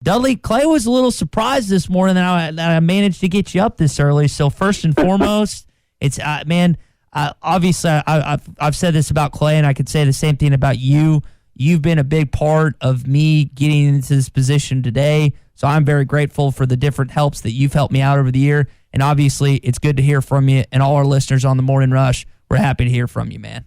Dudley, Clay was a little surprised this morning that I managed to get you up this early. So first and foremost, it's obviously I've said this about Clay, and I could say the same thing about you. You've been a big part of me getting into this position today, so I'm very grateful for the different helps that you've helped me out over the year. And obviously, it's good to hear from you, and all our listeners on the Morning Rush, we're happy to hear from you, man.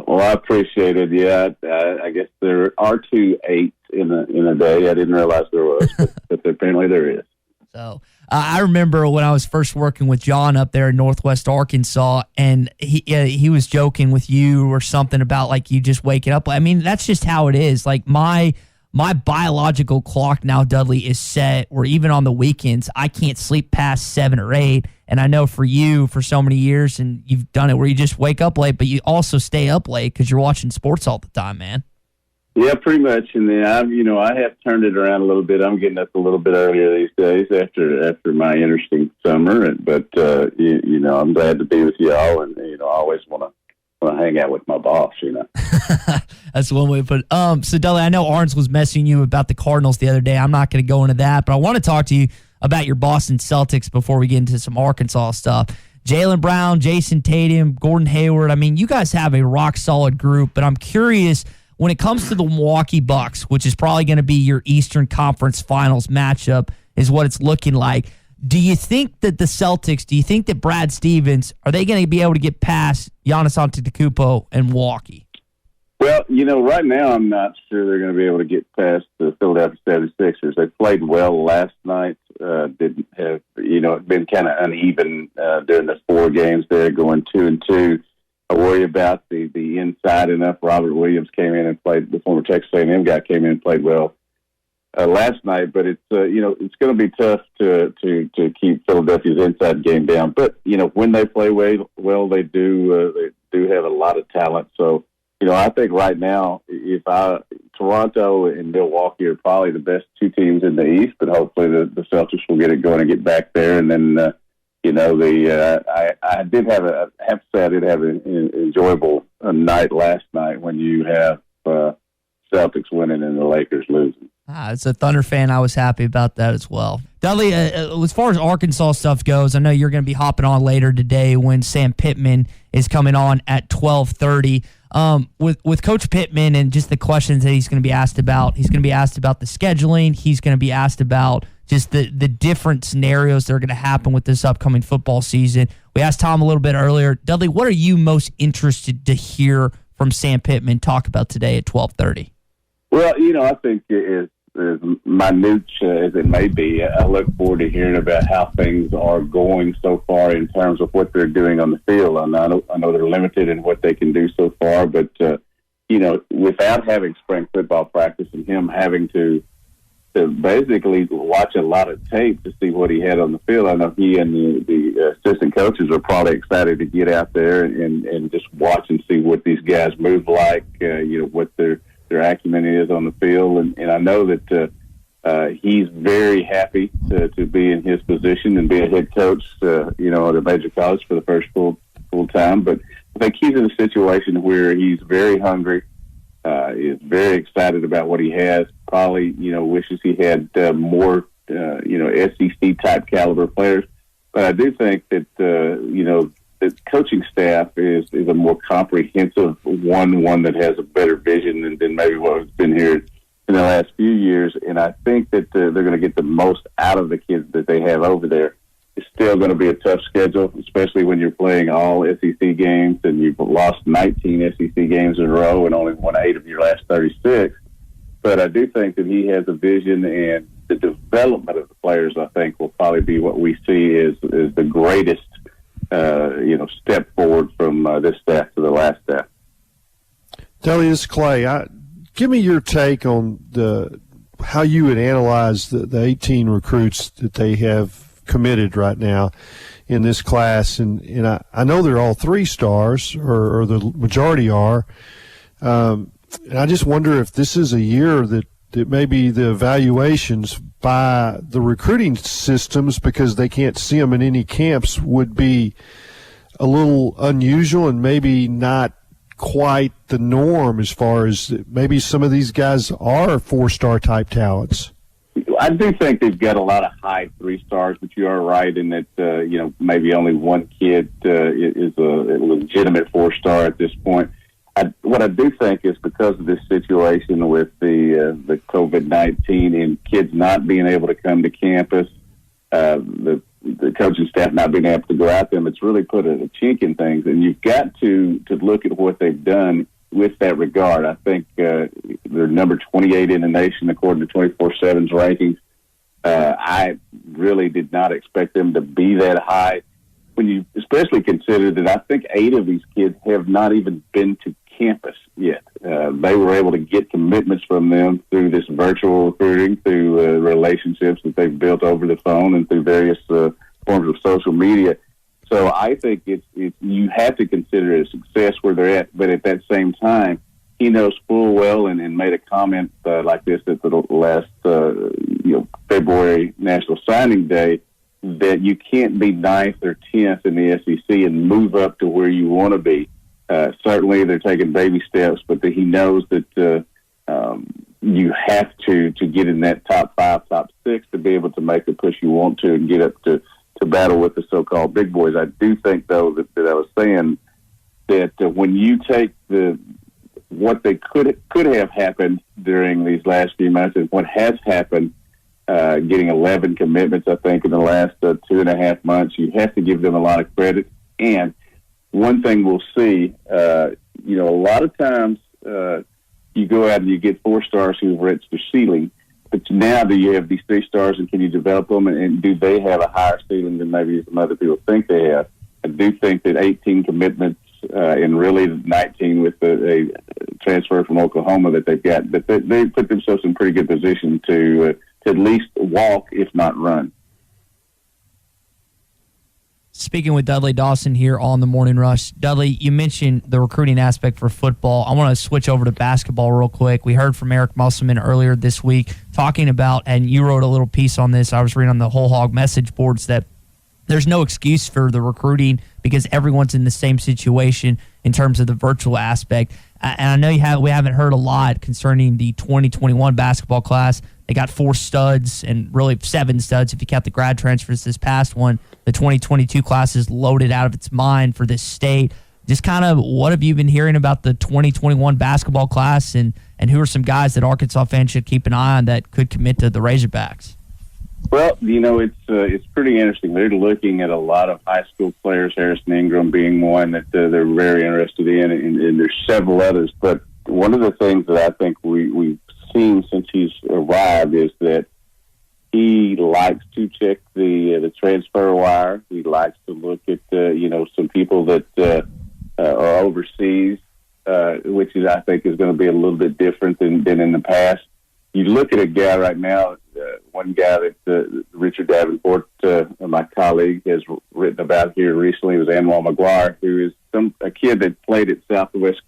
Well, I appreciate it. Yeah, I guess there are 2 8s in a day. I didn't realize there was, but apparently there is. So I remember when I was first working with John up there in Northwest Arkansas, and he was joking with you or something about like you just waking up. I mean, that's just how it is. Like my biological clock now, Dudley, is set where even on the weekends I can't sleep past 7 or 8. And I know for you, for so many years, and you've done it where you just wake up late, but you also stay up late because you're watching sports all the time, man. Yeah, pretty much. And then I have turned it around a little bit. I'm getting up a little bit earlier these days after my interesting summer. But I'm glad to be with y'all, and I always want to hang out with my boss. That's one way to put it. So Dudley, I know Arns was messaging you about the Cardinals the other day. I'm not going to go into that, but I want to talk to you about your Boston Celtics before we get into some Arkansas stuff. Jaylen Brown, Jason Tatum, Gordon Hayward. I mean, you guys have a rock-solid group, but I'm curious, when it comes to the Milwaukee Bucks, which is probably going to be your Eastern Conference Finals matchup, is what it's looking like. Do you think that the Celtics, do you think that Brad Stevens, are they going to be able to get past Giannis Antetokounmpo and Milwaukee? Well, right now I'm not sure they're going to be able to get past the Philadelphia 76ers. They played well last night. Didn't have, it's been kind of uneven during the 4 games there, going 2-2. I worry about the inside enough. Robert Williams came in and played. The former Texas A&M guy came in and played well last night. But it's it's going to be tough to keep Philadelphia's inside game down. But when they play well, they do have a lot of talent. So I think right now, Toronto and Milwaukee are probably the best 2 teams in the East. But hopefully the Celtics will get it going and get back there, and then. I did have to say I did have an enjoyable night last night when you have Celtics winning and the Lakers losing. As a Thunder fan, I was happy about that as well. Dudley, as far as Arkansas stuff goes, I know you're going to be hopping on later today when Sam Pittman is coming on at 12:30. With Coach Pittman and just the questions that he's going to be asked about, he's going to be asked about the scheduling. He's going to be asked about just the different scenarios that are going to happen with this upcoming football season. We asked Tom a little bit earlier. Dudley, what are you most interested to hear from Sam Pittman talk about today at 12:30? Well, I think as minute as it may be, I look forward to hearing about how things are going so far in terms of what they're doing on the field. I know they're limited in what they can do so far, but, without having spring football practice and him having to basically watch a lot of tape to see what he had on the field, I know he and the assistant coaches are probably excited to get out there and just watch and see what these guys move like, what their acumen is on the field. And I know that he's very happy to be in his position and be a head coach, at a major college for the first full time. But I think he's in a situation where he's very hungry, is very excited about what he has, probably, wishes he had more, SEC type caliber players. But I do think that, the coaching staff is a more comprehensive one that has a better vision than maybe what has been here in the last few years. And I think that they're going to get the most out of the kids that they have over there. It's still going to be a tough schedule, especially when you're playing all SEC games and you've lost 19 SEC games in a row and only won 8 of your last 36. But I do think that he has a vision, and the development of the players, I think, will probably be what we see as the greatest step forward from this staff to the last staff. Dudley, this is Clay. Give me your take on how you would analyze the 18 recruits that they have committed right now in this class. And I know they're all 3-stars, or the majority are. And I just wonder if this is a year that maybe the evaluations by the recruiting systems, because they can't see them in any camps, would be a little unusual and maybe not quite the norm, as far as maybe some of these guys are 4-star type talents. I do think they've got a lot of high 3 stars, but you are right in that, maybe only one kid is a legitimate 4-star at this point. What I do think is because of this situation with the COVID-19 and kids not being able to come to campus, the coaching staff not being able to go out there, it's really put a chink in things. And you've got to look at what they've done with that regard. I think they're number 28 in the nation according to 24/7's rankings. I really did not expect them to be that high. When you especially consider that I think 8 of these kids have not even been to campus yet. They were able to get commitments from them through this virtual recruiting, through relationships that they've built over the phone and through various forms of social media. So I think it's you have to consider it a success where they're at, but at that same time, he knows full well and made a comment like this at the last February National Signing Day that you can't be 9th or 10th in the SEC and move up to where you want to be. Certainly, they're taking baby steps, but he knows that you have to get in that top 5, top 6 to be able to make the push you want to and get up to battle with the so-called big boys. I do think, though, that I was saying that when you take what they could have happened during these last few months and what has happened, getting 11 commitments, I think, in the last 2.5 months, you have to give them a lot of credit. And one thing we'll see, a lot of times you go out and you get 4 stars who've reached their ceiling, but now do you have these 3 stars and can you develop them and do they have a higher ceiling than maybe some other people think they have? I do think that 18 commitments and really 19 with a transfer from Oklahoma that they've got, but they put themselves in pretty good position to at least walk, if not run. Speaking with Dudley Dawson here on the Morning Rush. Dudley, you mentioned the recruiting aspect for football. I want to switch over to basketball real quick. We heard from Eric Musselman earlier this week talking about, and you wrote a little piece on this, I was reading on the Whole Hog message boards, that there's no excuse for the recruiting because everyone's in the same situation in terms of the virtual aspect. And I know we haven't heard a lot concerning the 2021 basketball class. They got 4 studs and really 7 studs if you count the grad transfers this past one. The 2022 class is loaded out of its mind for this state. Just kind of what have you been hearing about the 2021 basketball class and who are some guys that Arkansas fans should keep an eye on that could commit to the Razorbacks? Well, it's pretty interesting. They're looking at a lot of high school players, Harrison Ingram being one that they're very interested in, and there's several others. But one of the things that I think we've seen since he's arrived is that he likes to check the transfer wire. He likes to look at some people that are overseas, which I think is going to be a little bit different than in the past. You look at a guy right now. One guy that Richard Davenport, my colleague, has written about here recently was Anwar McGuire, who is a kid that played at Southwest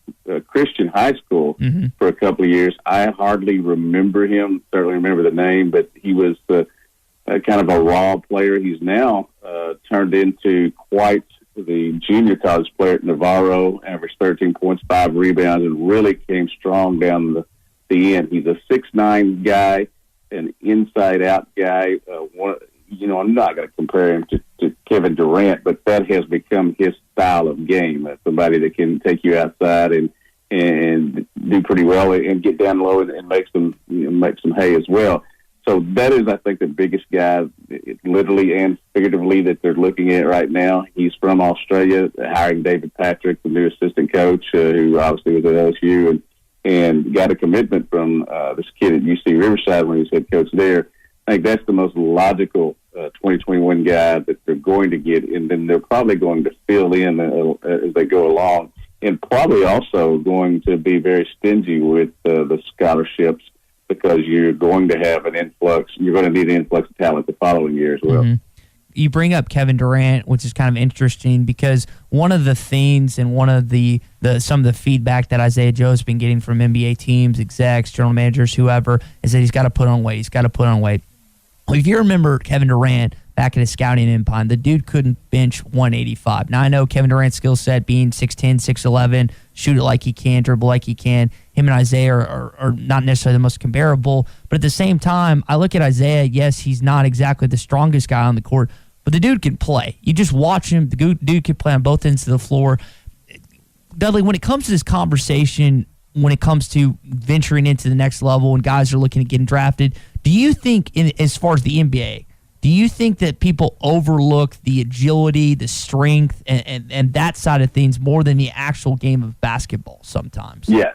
Christian High School for a couple of years. I hardly remember him, certainly remember the name, but he was kind of a raw player. He's now turned into quite the junior college player at Navarro, averaged 13 points, 5 rebounds, and really came strong down the end. He's a 6'9" guy, an inside-out guy. I'm not going to compare him to Kevin Durant, but that has become his style of game. Somebody that can take you outside and do pretty well and get down low and make some hay as well. So that is, I think, the biggest guy, literally and figuratively, that they're looking at right now. He's from Australia, hiring David Patrick, the new assistant coach, who obviously was at LSU, and got a commitment from this kid at UC Riverside when he was head coach there. I think that's the most logical 2021 guy that they're going to get, and then they're probably going to fill in as they go along, and probably also going to be very stingy with the scholarships because you're going to have an influx. You're going to need an influx of talent the following year as well. Mm-hmm. You bring up Kevin Durant, which is kind of interesting because one of the things and one of the some of the feedback that Isaiah Joe's been getting from NBA teams, execs, general managers, whoever, is that he's got to put on weight. He's got to put on weight. Well, if you remember Kevin Durant back at his scouting in Pine. The dude couldn't bench 185. Now, I know Kevin Durant's skill set being 6'10", 6'11", shoot it like he can, dribble like he can. Him and Isaiah are not necessarily the most comparable. But at the same time, I look at Isaiah, yes, he's not exactly the strongest guy on the court, but the dude can play. You just watch him. The dude can play on both ends of the floor. Dudley, when it comes to this conversation, when it comes to venturing into the next level and guys are looking at getting drafted, do you think, as far as the NBA, do you think that people overlook the agility, the strength, and that side of things more than the actual game of basketball sometimes? Yeah,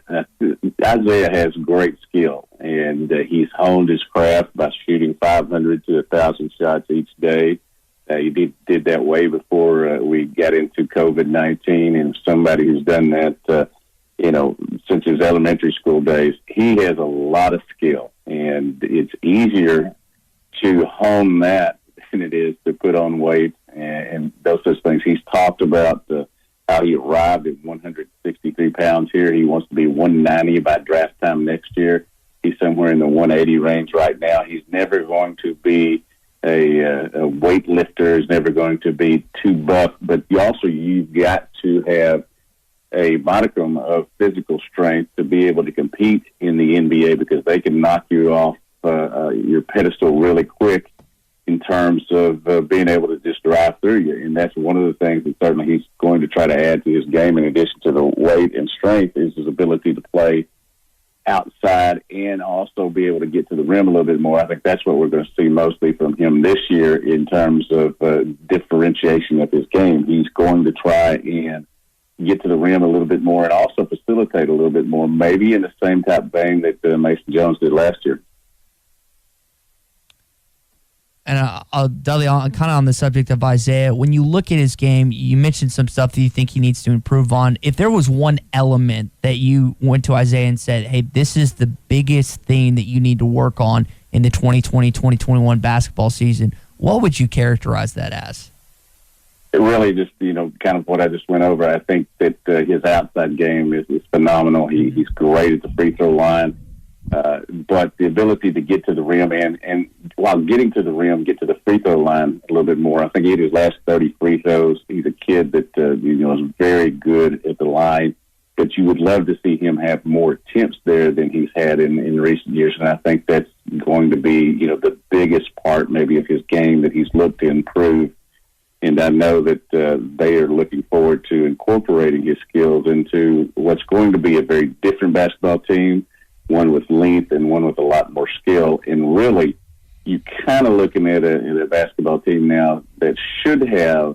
Isaiah has great skill, and he's honed his craft by shooting 500 to 1,000 shots each day. He did that way before we got into COVID-19, and somebody who's done that, since his elementary school days, he has a lot of skill, and it's easier to hone that than it is to put on weight and those such things. He's talked about how he arrived at 163 pounds here. He wants to be 190 by draft time next year. He's somewhere in the 180 range right now. He's never going to be a weightlifter, is never going to be too buff, but you've got to have a modicum of physical strength to be able to compete in the NBA, because they can knock you off your pedestal really quick in terms of being able to just drive through you. And that's one of the things that certainly he's going to try to add to his game, in addition to the weight and strength, is his ability to play outside and also be able to get to the rim a little bit more. I think that's what we're going to see mostly from him this year in terms of differentiation of his game. He's going to try and get to the rim a little bit more and also facilitate a little bit more, maybe in the same type of vein that Mason Jones did last year. And Dudley, kind of on the subject of Isaiah, when you look at his game, you mentioned some stuff that you think he needs to improve on. If there was one element that you went to Isaiah and said, hey, this is the biggest thing that you need to work on in the 2020-2021 basketball season, what would you characterize that as? It really just, kind of what I just went over. I think that his outside game is phenomenal. He's great at the free throw line. But the ability to get to the rim and while getting to the rim, get to the free throw line a little bit more. I think he had his last 30 free throws. He's a kid that, is very good at the line, but you would love to see him have more attempts there than he's had in recent years. And I think that's going to be, the biggest part maybe of his game that he's looked to improve. And I know that they are looking forward to incorporating his skills into what's going to be a very different basketball team, one with length and one with a lot more skill. And really, you kind of looking at a basketball team now that should have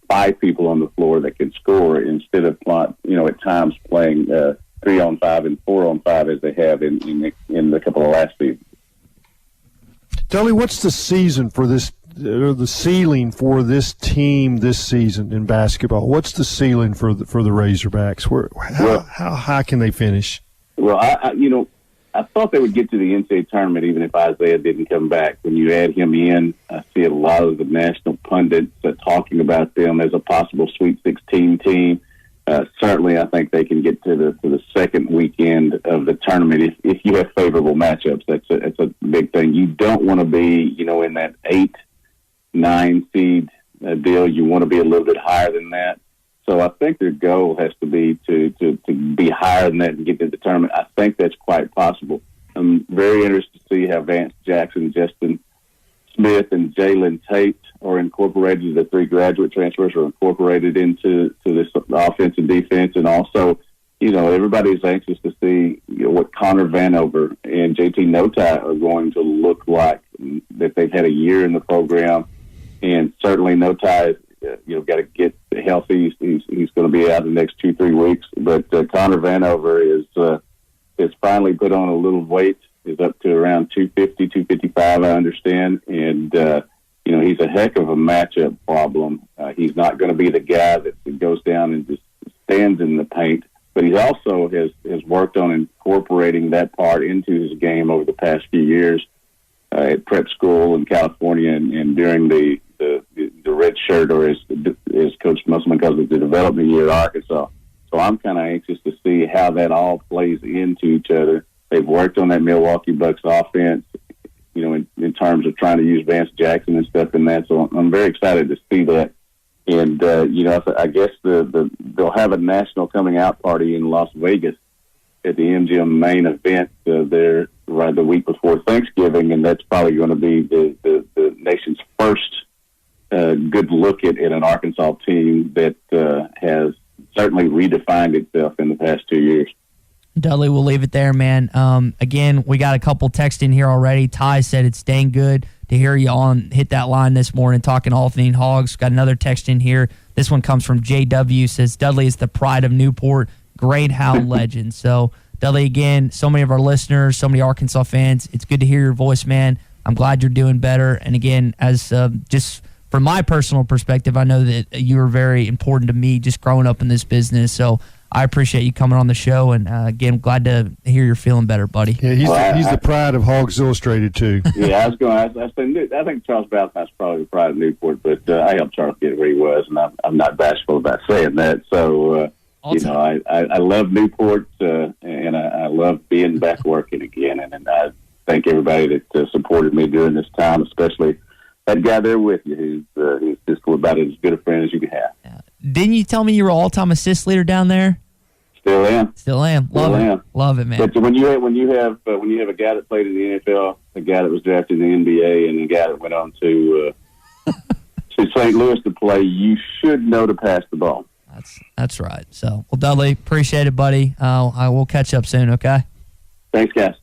5 people on the floor that can score instead of, at times playing 3-on-5 and 4-on-5 as they have in the couple of last seasons. Dudley, what's the season for this, or the ceiling for this team this season in basketball? What's the ceiling for the Razorbacks? How high can they finish? Well, I thought they would get to the NCAA tournament even if Isaiah didn't come back. When you add him in, I see a lot of the national pundits talking about them as a possible Sweet 16 team. Certainly, I think they can get to the second weekend of the tournament if you have favorable matchups. That's a big thing. You don't want to be, in that 8-9 seed deal. You want to be a little bit higher than that. So I think their goal has to be to be higher than that and get to the tournament. I think that's quite possible. I'm very interested to see how Vance Jackson, Justin Smith, and Jalen Tate are incorporated. The 3 graduate transfers are incorporated into this offense and defense. And also, everybody's anxious to see what Connor Vanover and JT Notai are going to look like. That they've had a year in the program, and certainly Notai got to get healthy. He's going to be out the next 2-3 weeks. But Connor Vanover is finally put on a little weight. Is up to around 250, 255, I understand. And, he's a heck of a matchup problem. He's not going to be the guy that goes down and just stands in the paint. But he also has worked on incorporating that part into his game over the past few years at prep school in California and during the red shirt, or as Coach Musselman calls it, the development year at Arkansas. So I'm kind of anxious to see how that all plays into each other. They've worked on that Milwaukee Bucks offense in terms of trying to use Vance Jackson and stuff in that. So I'm very excited to see that. And, I guess they'll have a national coming out party in Las Vegas at the MGM main event there right the week before Thanksgiving, and that's probably going to be the nation's first good look at an Arkansas team that has certainly redefined itself in the past 2 years. Dudley, we'll leave it there, man. Again, we got a couple texts in here already. Tye said it's dang good to hear you on hit that line this morning talking all things Hogs. Got another text in here. This one comes from JW. Says Dudley is the pride of Newport, great Hound legend. So Dudley, again, so many of our listeners, so many Arkansas fans, it's good to hear your voice, man. I'm glad you're doing better. And again, as just from my personal perspective, I know that you were very important to me just growing up in this business. So I appreciate you coming on the show, and again, glad to hear you're feeling better, buddy. Yeah, he's the pride of Hogs Illustrated too. Yeah, I think Charles Ballantyne's probably the pride of Newport, but I helped Charles get where he was, and I'm not bashful about saying that. So I love Newport, and I love being back working again, and I thank everybody that supported me during this time, especially that guy there with you, who's just about as good a friend as you can have. Yeah. Didn't you tell me you were all-time assist leader down there? Still am. Love it, man. But when you have a guy that played in the NFL, a guy that was drafted in the NBA, and a guy that went on to St. Louis to play, you should know to pass the ball. That's right. So, well, Dudley, appreciate it, buddy. I will catch up soon. Okay. Thanks, guys.